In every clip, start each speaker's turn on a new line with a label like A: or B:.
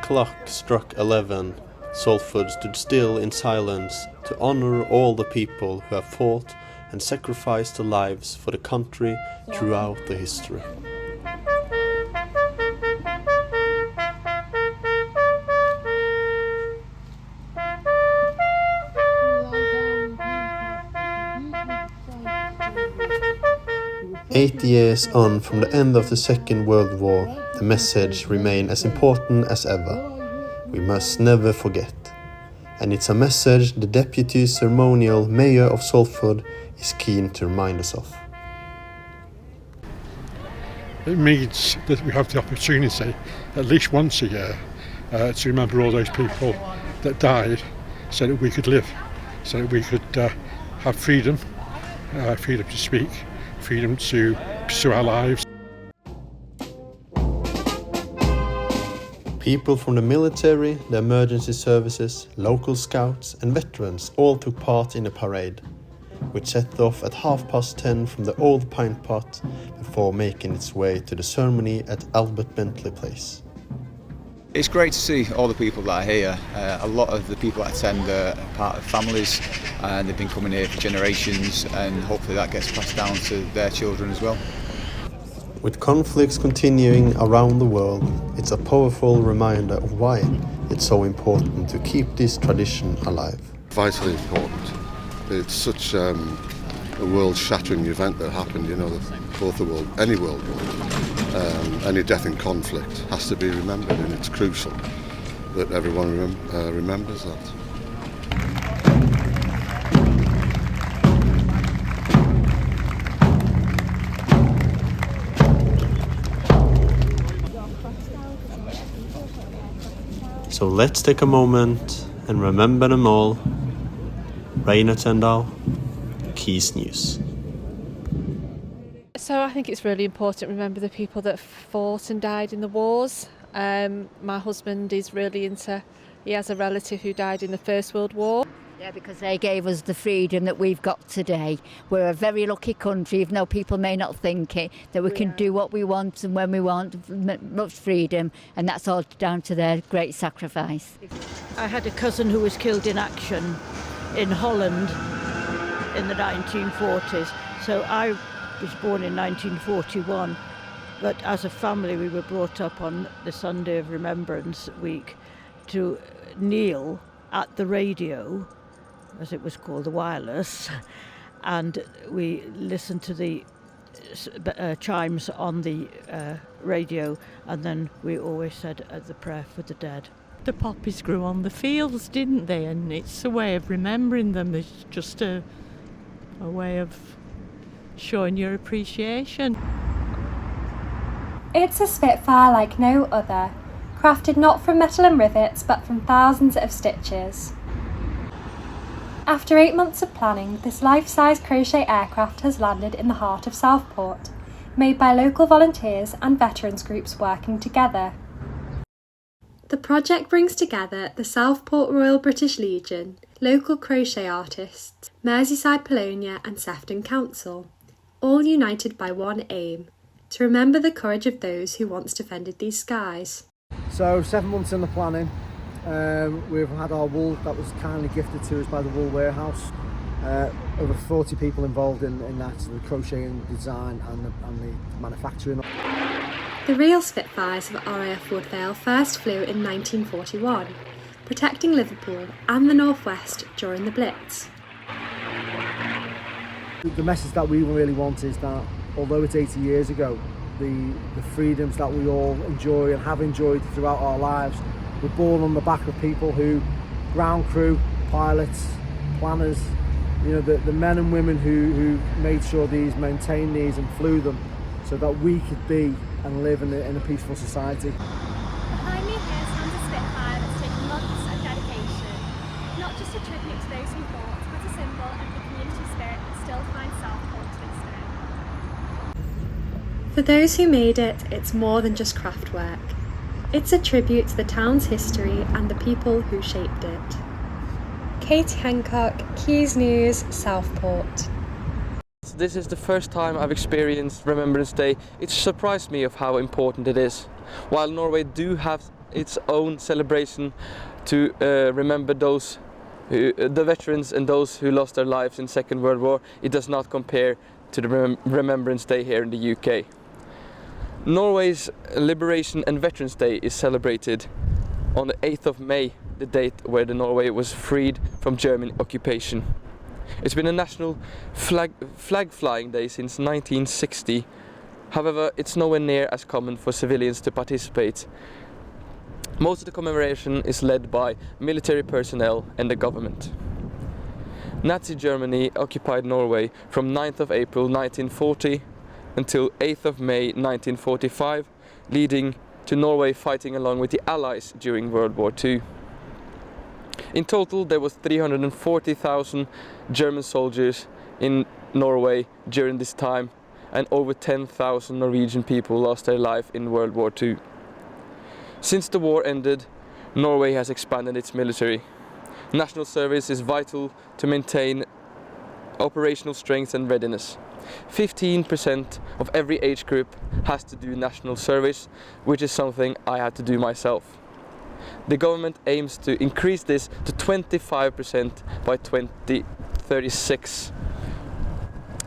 A: clock struck 11, Salford stood still in silence to honour all the people who have fought and sacrificed their lives for the country throughout the history. "80 years on from the end of the Second World War, the message remains as important as ever. We must never forget. And it's a message the Deputy Ceremonial Mayor of Salford is keen to remind us of."
B: It means that we have the opportunity, at least once a year, to remember all those people that died so that we could live, so that we could have freedom, freedom to speak, freedom to pursue our lives.
A: People from the military, the emergency services, local scouts and veterans all took part in the parade, which set off at 10:30 from the old pint pot before making its way to the ceremony at Albert Bentley Place.
C: It's great to see all the people that are here. A lot of the people that attend are part of families, and they've been coming here for generations, and hopefully that gets passed down to their children as well.
A: With conflicts continuing around the world, it's a powerful reminder of why it's so important to keep this tradition alive.
D: Vitally important. It's such a world-shattering event that happened, both the world, any world war, any death in conflict has to be remembered, and it's crucial that everyone remembers that.
A: So let's take a moment and remember them all. Raina Tendal, Quays News.
E: So I think it's really important to remember the people that fought and died in the wars. My husband is really he has a relative who died in the First World War.
F: Yeah, because they gave us the freedom that we've got today. We're a very lucky country, even though people may not think it, that we can do what we want and when we want, much freedom, and that's all down to their great sacrifice.
G: I had a cousin who was killed in action in Holland in the 1940s, so I was born in 1941, but as a family we were brought up on the Sunday of Remembrance Week to kneel at the radio, as it was called, the wireless, and we listened to the chimes on the radio, and then we always said the prayer for the dead.
H: The poppies grew on the fields, didn't they? And it's a way of remembering them. It's just a way of showing your appreciation.
I: It's a Spitfire like no other, crafted not from metal and rivets but from thousands of stitches. After 8 months of planning, this life-size crochet aircraft has landed in the heart of Southport, made by local volunteers and veterans groups working together. The project brings together the Southport Royal British Legion, local crochet artists, Merseyside Polonia and Sefton Council, all united by one aim, to remember the courage of those who once defended these skies.
J: So 7 months in the planning, we've had our wool that was kindly gifted to us by the Wool Warehouse. Over 40 people involved in that, the crocheting, design and the manufacturing.
I: The real Spitfires of RAF Wood Vale first flew in 1941, protecting Liverpool and the North West during the Blitz.
J: The message that we really want is that although it's 80 years ago, the freedoms that we all enjoy and have enjoyed throughout our lives were born on the back of people who, ground crew, pilots, planners, the men and women who made sure maintained these and flew them so that we could be and live in a peaceful society.
K: Behind me here stands a Spitfire that's taken months of dedication, not just a tribute to those who fought, but a symbol of the community spirit that still finds Southport to this day.
I: For those who made it, it's more than just craft work. It's a tribute to the town's history and the people who shaped it. Katie Hancock, Quays News, Southport.
L: This is the first time I've experienced Remembrance Day. It surprised me of how important it is. While Norway do have its own celebration to remember those the veterans and those who lost their lives in Second World War. It does not compare to the Remembrance Day here in the UK. Norway's Liberation and Veterans Day is celebrated on the 8th of May, the date where Norway was freed from German occupation. It's been a national flag flying day since 1960. However, it's nowhere near as common for civilians to participate. Most of the commemoration is led by military personnel and the government. Nazi Germany occupied Norway from 9th of April 1940 until 8th of May 1945, leading to Norway fighting along with the Allies during World War II. In total, there was 340,000 German soldiers in Norway during this time, and over 10,000 Norwegian people lost their life in World War II. Since the war ended, Norway has expanded its military. National service is vital to maintain operational strength and readiness. 15% of every age group has to do national service, which is something I had to do myself. The government aims to increase this to 25% by 2036.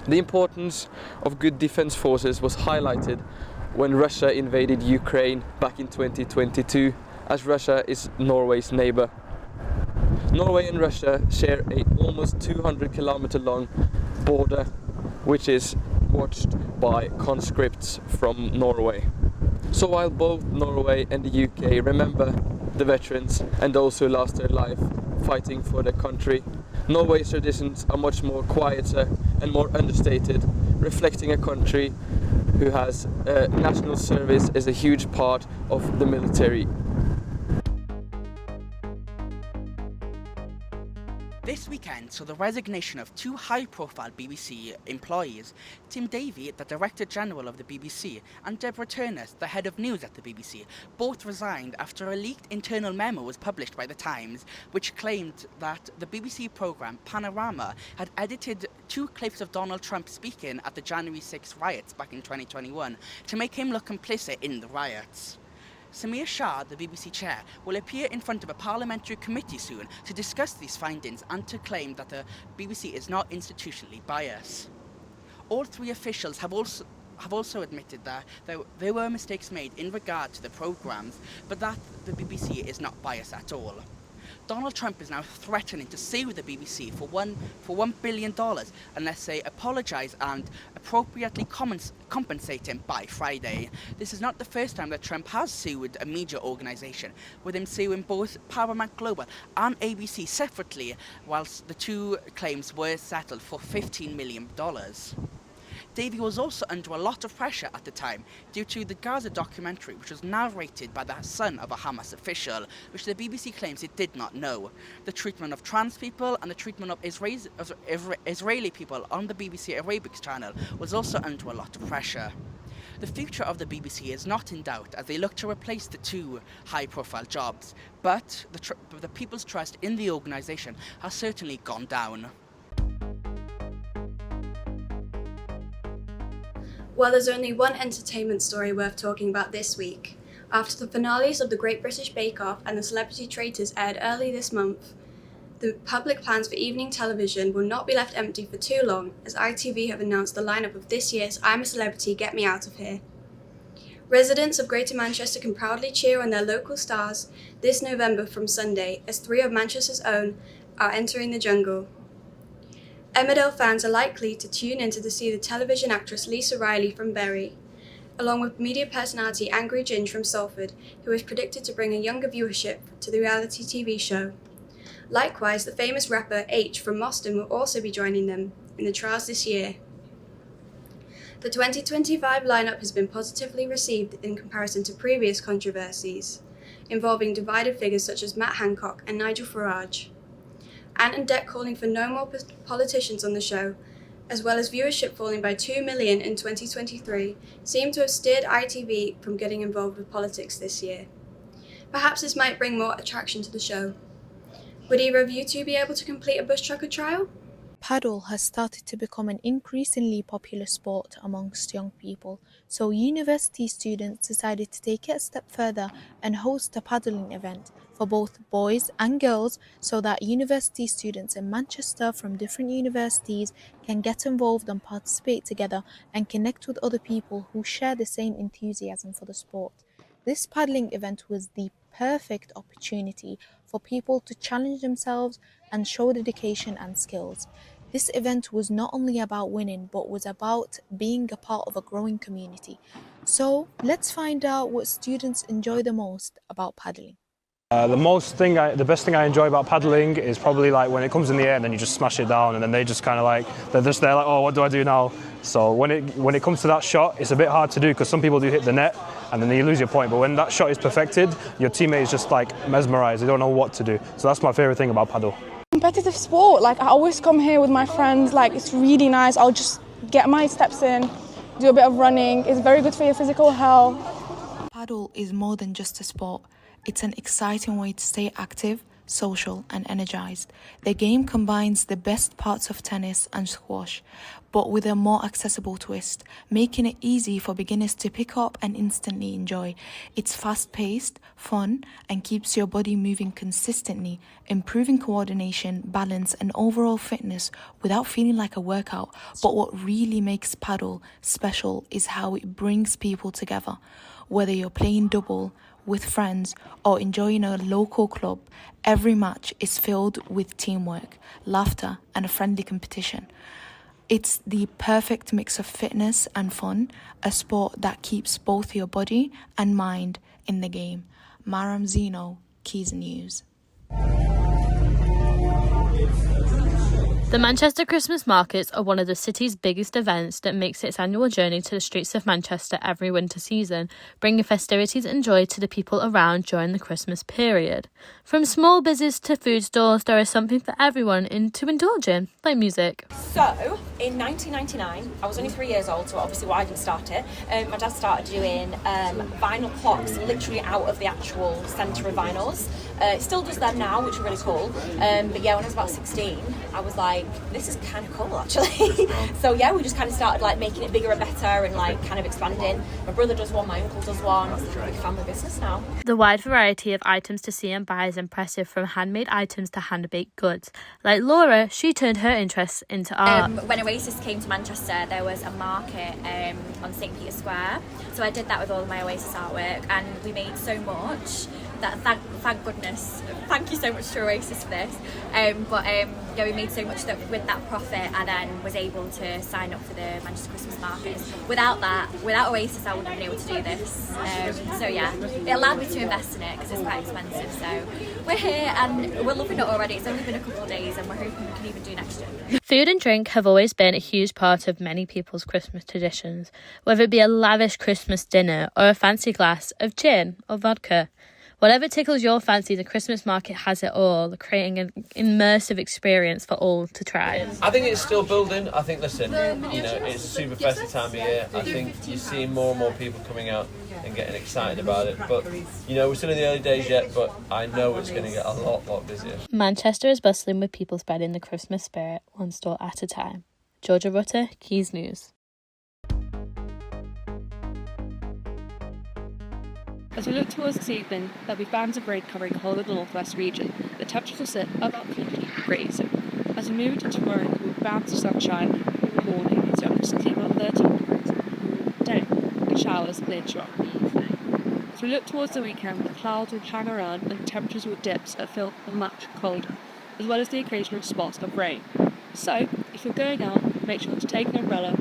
L: The importance of good defense forces was highlighted when Russia invaded Ukraine back in 2022, as Russia is Norway's neighbor. Norway and Russia share a almost 200-kilometer long border, which is watched by conscripts from Norway. So while both Norway and the UK remember the veterans and those who lost their life fighting for their country, Norway's traditions are much more quieter and more understated, reflecting a country who has national service as a huge part of the military.
M: This weekend saw the resignation of two high-profile BBC employees, Tim Davie, the Director General of the BBC, and Deborah Turner, the Head of News at the BBC. Both resigned after a leaked internal memo was published by The Times, which claimed that the BBC programme Panorama had edited two clips of Donald Trump speaking at the January 6 riots back in 2021 to make him look complicit in the riots. Samir Shah, the BBC chair, will appear in front of a parliamentary committee soon to discuss these findings and to claim that the BBC is not institutionally biased. All three officials have also admitted that there were mistakes made in regard to the programmes, but that the BBC is not biased at all. Donald Trump is now threatening to sue the BBC for $1 billion unless they apologise and appropriately compensate him by Friday. This is not the first time that Trump has sued a media organisation, with him suing both Paramount Global and ABC separately, whilst the two claims were settled for $15 million. Davie was also under a lot of pressure at the time due to the Gaza documentary, which was narrated by the son of a Hamas official, which the BBC claims it did not know. The treatment of trans people and the treatment of Israeli people on the BBC Arabic channel was also under a lot of pressure. The future of the BBC is not in doubt as they look to replace the two high-profile jobs, but the people's trust in the organisation has certainly gone down.
N: Well, there's only one entertainment story worth talking about this week. After the finales of the Great British Bake Off and the Celebrity Traitors aired early this month, the public plans for evening television will not be left empty for too long, as ITV have announced the lineup of this year's I'm a Celebrity, Get Me Out of Here. Residents of Greater Manchester can proudly cheer on their local stars this November from Sunday, as three of Manchester's own are entering the jungle. Emmerdale fans are likely to tune in to see the television actress Lisa Riley from Bury, along with media personality Angry Ginge from Salford, who is predicted to bring a younger viewership to the reality TV show. Likewise, the famous rapper H from Moston will also be joining them in the trials this year. The 2025 lineup has been positively received in comparison to previous controversies, involving divided figures such as Matt Hancock and Nigel Farage. Ant and Dec calling for no more politicians on the show, as well as viewership falling by 2 million in 2023, seem to have steered ITV from getting involved with politics this year. Perhaps this might bring more attraction to the show. Would either of you two be able to complete a bush trucker trial?
O: Paddle has started to become an increasingly popular sport amongst young people, so university students decided to take it a step further and host a paddling event for both boys and girls so that university students in Manchester from different universities can get involved and participate together and connect with other people who share the same enthusiasm for the sport. This paddling event was the perfect opportunity for people to challenge themselves and show dedication and skills. This event was not only about winning, but was about being a part of a growing community. So let's find out what students enjoy the most about paddling.
P: The best thing I enjoy about paddling is probably like when it comes in the air and then you just smash it down and then they just kind of like, they're just there like, oh, what do I do now? So when it comes to that shot, it's a bit hard to do because some people do hit the net and then you lose your point. But when that shot is perfected, your teammate is just like mesmerised, they don't know what to do. So that's my favourite thing about paddle.
Q: Competitive sport, like I always come here with my friends, like it's really nice. I'll just get my steps in, do a bit of running. It's very good for your physical health.
O: Paddle is more than just a sport. It's an exciting way to stay active, social and energized. The game combines the best parts of tennis and squash, but with a more accessible twist, making it easy for beginners to pick up and instantly enjoy. It's fast-paced, fun, and keeps your body moving consistently, improving coordination, balance, and overall fitness without feeling like a workout. But what really makes paddle special is how it brings people together. Whether you're playing double, with friends, or enjoying a local club, every match is filled with teamwork, laughter, and a friendly competition. It's the perfect mix of fitness and fun, a sport that keeps both your body and mind in the game. Maram Zeno, Quays News.
R: The Manchester Christmas markets are one of the city's biggest events that makes its annual journey to the streets of Manchester every winter season, bringing festivities and joy to the people around during the Christmas period. From small business to food stalls, there is something for everyone to indulge in, like music.
S: So, in 1999, I was only 3 years old, so obviously I didn't start it. My dad started doing vinyl clocks literally out of the actual centre of vinyls. It still does that now, which is really cool. But yeah, when I was about 16, I was like, this is kind of cool actually. So yeah, we just kind of started like making it bigger and better and like kind of expanding. My brother does one, my uncle does one. It's a big family business now.
R: The wide variety of items to see and buy is impressive, from handmade items to hand-baked goods. Like Laura, she turned her interests into art.
T: When Oasis came to Manchester, there was a market on St. Peter's Square. So I did that with all of my Oasis artwork, and we made so much that thank goodness, thank you so much to Oasis for this. Yeah, we made so much that with that profit, and then was able to sign up for the Manchester Christmas markets. Without Oasis, I wouldn't have been able to do this. So yeah, it allowed me to invest in it because it's quite expensive. So we're here and we're loving it already. It's only been a couple of days, and we're hoping we can even do next year.
R: Food and drink have always been a huge part of many people's Christmas traditions, whether it be a lavish Christmas dinner or a fancy glass of gin or vodka. Whatever tickles your fancy, the Christmas market has it all, creating an immersive experience for all to try.
U: I think it's still building. I think, listen, you know, it's a super festive time of year. I think you're seeing more and more people coming out and getting excited about it. But, you know, we're still in the early days yet, but I know it's going to get a lot busier.
R: Manchester is bustling with people spreading the Christmas spirit one store at a time. Georgia Rutter, Quays News.
V: As we look towards this evening, there'll be bands of rain covering the whole of the northwest region. The temperature will sit about 50 degrees. As we move into tomorrow, there will be bands of sunshine in the morning. It's only sitting about 13 degrees. Today, the showers cleared throughout the evening. As we look towards the weekend, the clouds will hang around and the temperatures will dip so it feels much colder, as well as the occasional spot of rain. So, if you're going out, make sure to take an umbrella